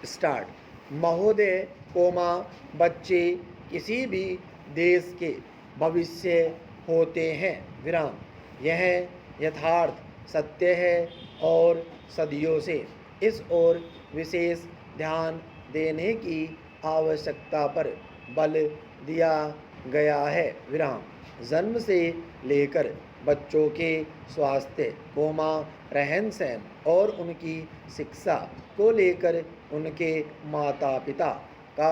Start. महोदय coma बच्चे किसी भी देश के भविष्य होते हैं विराम। यह यथार्थ सत्य है और सदियों से इस ओर विशेष ध्यान देने की आवश्यकता पर बल दिया गया है विराम। जन्म से लेकर बच्चों के स्वास्थ्य कोमा रहन सहन और उनकी शिक्षा को लेकर उनके माता पिता का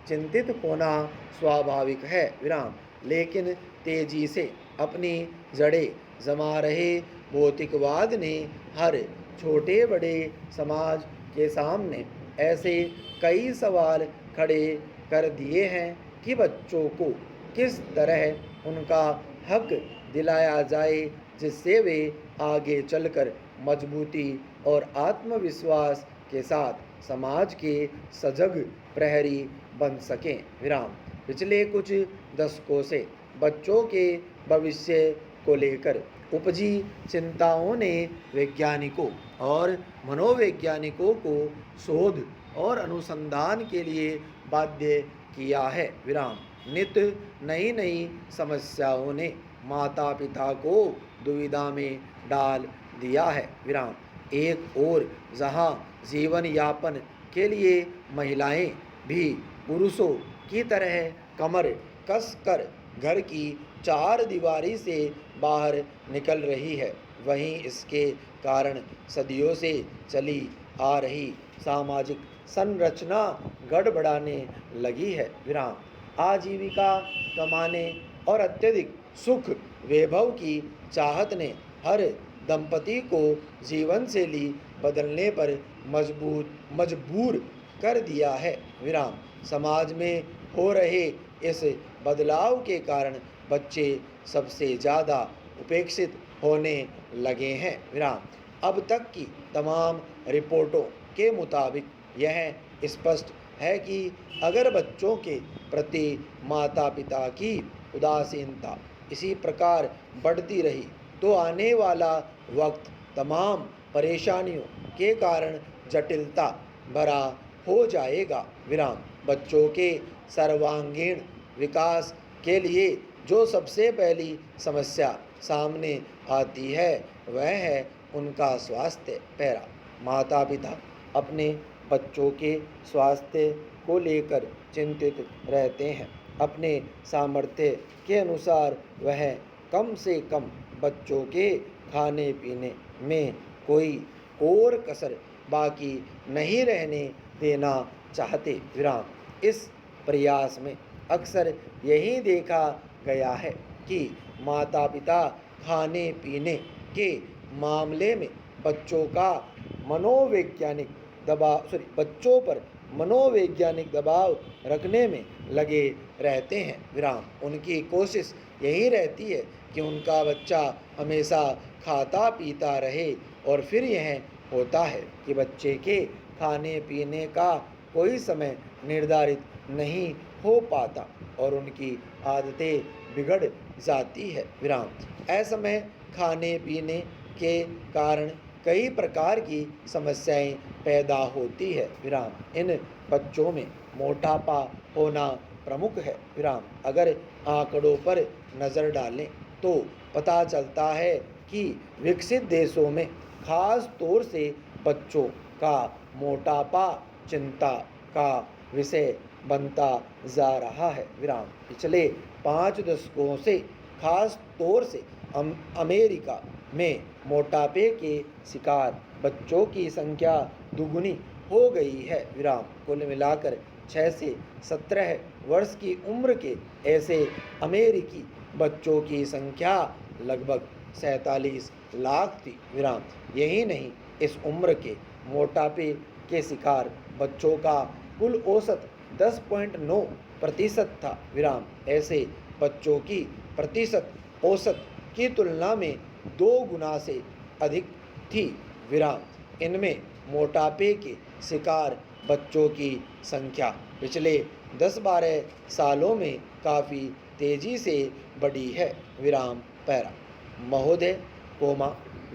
चिंतित होना स्वाभाविक है विराम। लेकिन तेजी से अपनी जड़ें जमा रहे भौतिकवाद ने हर छोटे बड़े समाज के सामने ऐसे कई सवाल खड़े कर दिए हैं कि बच्चों को किस तरह उनका हक दिलाया जाए जिससे वे आगे चलकर मजबूती और आत्मविश्वास के साथ समाज के सजग प्रहरी बन सकें विराम। पिछले कुछ दशकों से बच्चों के भविष्य को लेकर उपजी चिंताओं ने वैज्ञानिकों और मनोवैज्ञानिकों को शोध और अनुसंधान के लिए बाध्य किया है विराम। नित नई नई समस्याओं ने माता पिता को दुविधा में डाल दिया है विराम। एक और जहां जीवन यापन के लिए महिलाएं भी पुरुषों की तरह कमर कस कर घर की चार दीवारी से बाहर निकल रही है, वहीं इसके कारण सदियों से चली आ रही सामाजिक संरचना गड़बड़ाने लगी है विराम। आजीविका कमाने और अत्यधिक सुख वैभव की चाहत ने हर दंपति को जीवन शैली बदलने पर मजबूर कर दिया है विराम। समाज में हो रहे इस बदलाव के कारण बच्चे सबसे ज़्यादा उपेक्षित होने लगे हैं विराम। अब तक की तमाम रिपोर्टों के मुताबिक यह स्पष्ट है कि अगर बच्चों के प्रति माता पिता की उदासीनता इसी प्रकार बढ़ती रही तो आने वाला वक्त तमाम परेशानियों के कारण जटिलता भरा हो जाएगा विराम। बच्चों के सर्वांगीण विकास के लिए जो सबसे पहली समस्या सामने आती है वह है उनका स्वास्थ्य पैरा। माता पिता अपने बच्चों के स्वास्थ्य को लेकर चिंतित रहते हैं। अपने सामर्थ्य के अनुसार वह कम से कम बच्चों के खाने पीने में कोई और कसर बाकी नहीं रहने देना चाहते विराम। इस प्रयास में अक्सर यही देखा गया है कि माता पिता खाने पीने के मामले में बच्चों पर मनोवैज्ञानिक दबाव रखने में लगे रहते हैं विराम। उनकी कोशिश यही रहती है कि उनका बच्चा हमेशा खाता पीता रहे और फिर यह होता है कि बच्चे के खाने पीने का कोई समय निर्धारित नहीं हो पाता और उनकी आदतें बिगड़ जाती है विराम। असमय खाने पीने के कारण कई प्रकार की समस्याएं पैदा होती है विराम। इन बच्चों में मोटापा होना प्रमुख है विराम। अगर आंकड़ों पर नज़र डालें तो पता चलता है कि विकसित देशों में खास तौर से बच्चों का मोटापा चिंता का विषय बनता जा रहा है विराम। पिछले 5 दशकों से खास तौर से अमेरिका में मोटापे के शिकार बच्चों की संख्या दुगुनी हो गई है विराम। कुल मिलाकर 6 से 17 वर्ष की उम्र के ऐसे अमेरिकी बच्चों की संख्या लगभग 47 लाख थी विराम। यही नहीं, इस उम्र के मोटापे के शिकार बच्चों का कुल औसत 10.9% था विराम। ऐसे बच्चों की प्रतिशत औसत की तुलना में 2 गुना से अधिक थी विराम। इनमें मोटापे के शिकार बच्चों की संख्या पिछले 10-12 सालों में काफ़ी तेज़ी से बढ़ी है विराम पैरा। महोदय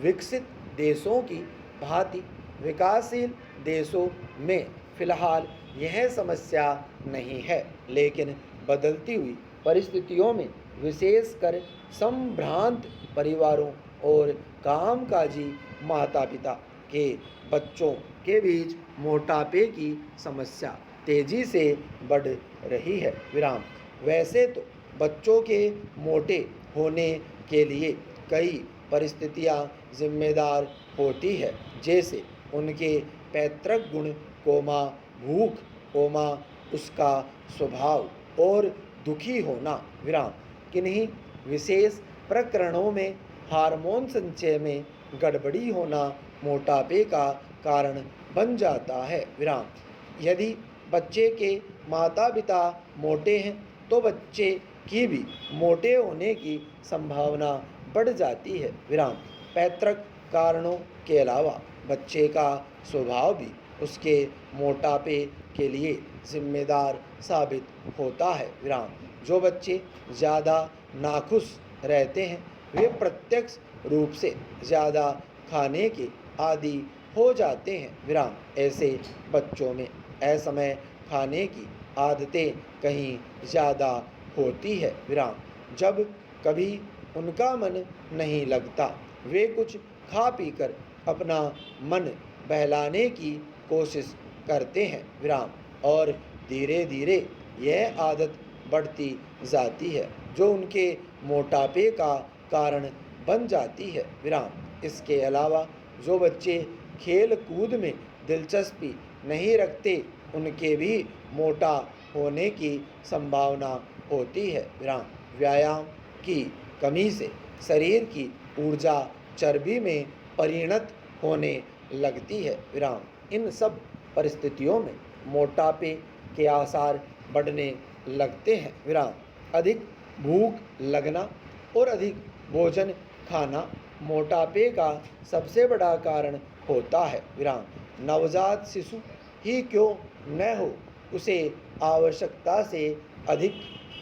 विकसित देशों की भांति विकासशील देशों में फिलहाल यह समस्या नहीं है, लेकिन बदलती हुई परिस्थितियों में विशेषकर संभ्रांत परिवारों और कामकाजी माता पिता के बच्चों के बीच मोटापे की समस्या तेजी से बढ़ रही है। विराम। वैसे तो बच्चों के मोटे होने के लिए कई परिस्थितियां जिम्मेदार होती है, जैसे उनके पैतृक गुण, भूख, उसका स्वभाव और दुखी होना। विराम। किन्हीं विशेष प्रकरणों में हार्मोन संचय में गड़बड़ी होना मोटापे का कारण बन जाता है। विराम। यदि बच्चे के माता पिता मोटे हैं तो बच्चे की भी मोटे होने की संभावना बढ़ जाती है। विराम। पैतृक कारणों के अलावा बच्चे का स्वभाव भी उसके मोटापे के लिए जिम्मेदार साबित होता है। विराम। जो बच्चे ज़्यादा नाखुश रहते हैं वे प्रत्यक्ष रूप से ज़्यादा खाने के आदी हो जाते हैं। विराम। ऐसे बच्चों में असमय खाने की आदतें कहीं ज़्यादा होती है। विराम। जब कभी उनका मन नहीं लगता वे कुछ खा पीकर अपना मन बहलाने की कोशिश करते हैं। विराम। और धीरे धीरे यह आदत बढ़ती जाती है जो उनके मोटापे का कारण बन जाती है। विराम। इसके अलावा जो बच्चे खेल कूद में दिलचस्पी नहीं रखते उनके भी मोटा होने की संभावना होती है। विराम। व्यायाम की कमी से शरीर की ऊर्जा चर्बी में परिणत होने लगती है। विराम। इन सब परिस्थितियों में मोटापे के आसार बढ़ने लगते हैं। विराम। अधिक भूख लगना और अधिक भोजन खाना मोटापे का सबसे बड़ा कारण होता है। विराम। नवजात शिशु ही क्यों न हो उसे आवश्यकता से अधिक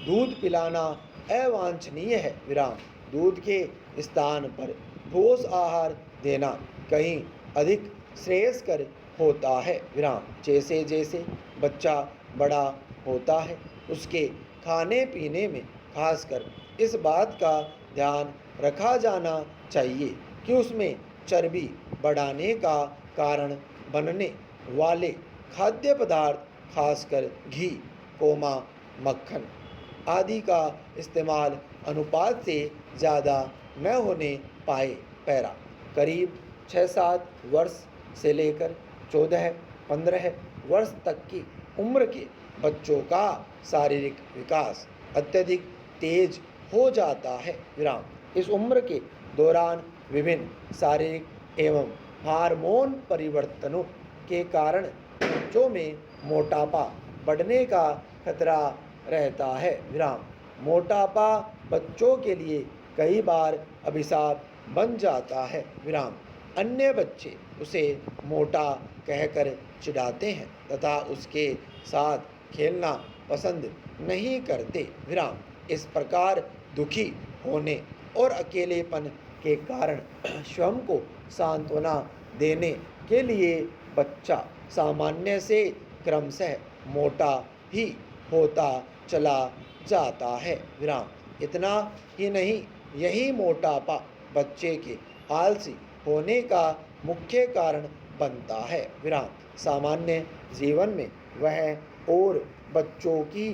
दूध पिलाना अवांछनीय है। विराम। दूध के स्थान पर ठोस आहार देना कहीं अधिक श्रेयस्कर होता है। विराम। जैसे जैसे बच्चा बड़ा होता है उसके खाने पीने में खासकर इस बात का ध्यान रखा जाना चाहिए कि उसमें चर्बी बढ़ाने का कारण बनने वाले खाद्य पदार्थ खासकर घी, मक्खन आदि का इस्तेमाल अनुपात से ज़्यादा न होने पाए। पैरा। करीब 6-7 वर्ष से लेकर 14-15 वर्ष तक की उम्र के बच्चों का शारीरिक विकास अत्यधिक तेज हो जाता है। विराम। इस उम्र के दौरान विभिन्न शारीरिक एवं हार्मोन परिवर्तनों के कारण बच्चों में मोटापा बढ़ने का खतरा रहता है। विराम। मोटापा बच्चों के लिए कई बार अभिशाप बन जाता है। विराम। अन्य बच्चे उसे मोटा कहकर चिढ़ाते हैं तथा उसके साथ खेलना पसंद नहीं करते। विराम। इस प्रकार दुखी होने और अकेलेपन के कारण स्वयं को सांत्वना देने के लिए बच्चा सामान्य से क्रमशः मोटा ही होता चला जाता है। विराम। इतना ही नहीं, यही मोटापा बच्चे के आलसी होने का मुख्य कारण बनता है। विराम। सामान्य जीवन में वह और बच्चों की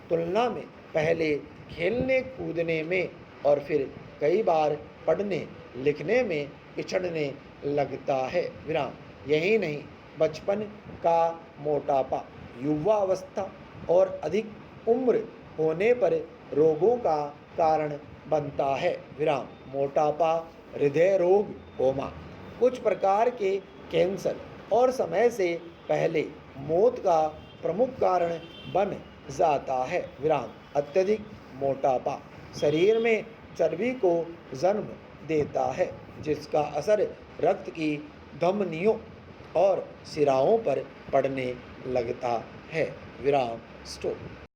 तुलना में पहले खेलने कूदने में और फिर कई बार पढ़ने लिखने में पिछड़ने लगता है। विराम। यही नहीं, बचपन का मोटापा युवावस्था और अधिक उम्र होने पर रोगों का कारण बनता है। विराम। मोटापा, हृदय रोग, कुछ प्रकार के कैंसर और समय से पहले मौत का प्रमुख कारण बन जाता है। विराम। अत्यधिक मोटापा शरीर में चर्बी को जन्म देता है जिसका असर रक्त की धमनियों और सिराओं पर पड़ने लगता है। विराम। स्टॉप।